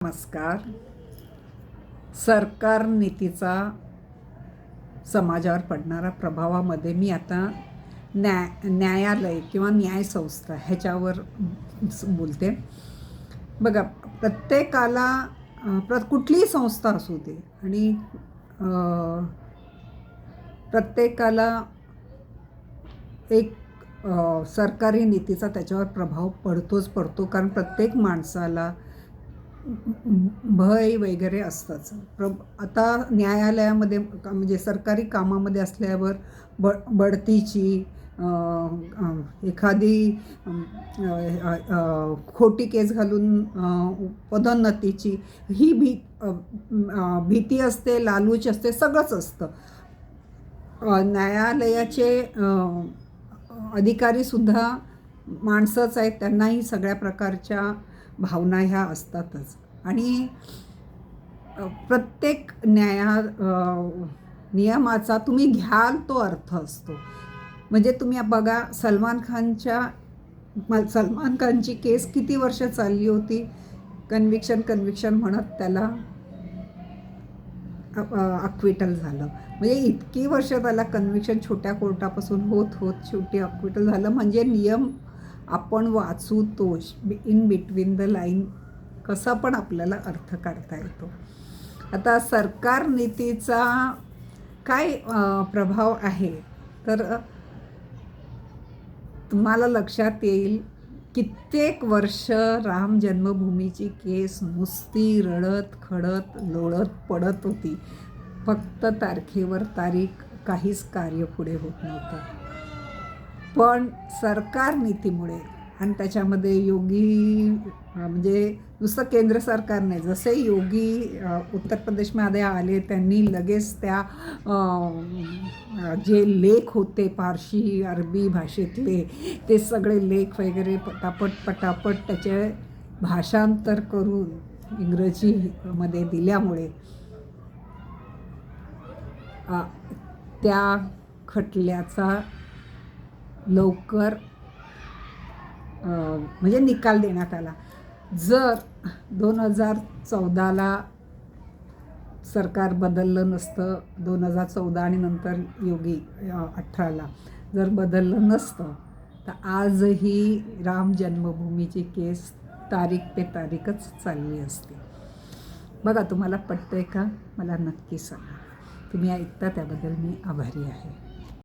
नमस्कार. सरकार नीतीचा समाजावर पडणारा प्रभावामध्ये मी आता न्यायालय किंवा न्यायसंस्था ह्याच्यावर बोलते. बघा, प्रत्येकाला कुठलीही संस्था असू दे आणि प्रत्येकाला एक सरकारी नीतीचा त्याच्यावर प्रभाव पडतो. कारण प्रत्येक माणसाला भय वगैरे असतंच. आता न्यायालयामध्ये म्हणजे सरकारी कामामध्ये असल्यावर बढतीची एखादी खोटी केस घालून पदोन्नतीची ही भीती असते, लालूच असते, सगळंच असतं. न्यायालयाचे अधिकारीसुद्धा माणसंच आहेत, त्यांनाही सगळ्या प्रकारच्या भावना ह्या असतातच. आणि प्रत्येक नियमाचा तुम्ही घ्याल तो अर्थ असतो. म्हणजे तुम्ही बघा, सलमान खानची केस किती वर्ष चालली होती, कन्व्हिक्शन म्हणत त्याला अक्विटल झालं. म्हणजे इतकी वर्ष त्याला कन्व्हिक्शन छोट्या कोर्टापासून होत शेवटी अक्विटल झालं. म्हणजे नियम आपण वाचू तो इन बिटवीन द लाईन कसा पण आपल्याला अर्थ काढता येतो. आता सरकार नीतीचा काय प्रभाव आहे तर तुम्हाला लक्षात येईल, कित्येक वर्ष राम जन्मभूमीची केस नुसती रडत खडत लोळत पडत होती. फक्त तारखेवर तारीख, काहीच कार्य पुढे होत नव्हतं. पण सरकार नीतीमुळे आणि त्याच्यामध्ये योगी म्हणजे नुसतं केंद्र सरकार नाही, जसे योगी उत्तर प्रदेशमध्ये आले त्यांनी लगेच त्या जे लेख होते पारशी अरबी भाषेतले ते सगळे लेख वगैरे पटापट त्याचे भाषांतर करून इंग्रजीमध्ये दिल्यामुळे त्या खटल्याचा लवकर म्हणजे निकाल देण्यात आला. जर 2014ला सरकार बदललं नसतं, 2014 आणि नंतर योगी 18ला जर बदललं नसतं तर आजही राम जन्मभूमीची केस तारीख पे तारीखच चालली असते. बघा, तुम्हाला पटतंय का? मला नक्की सांगा. तुम्ही ऐकता त्याबद्दल मी आभारी आहे.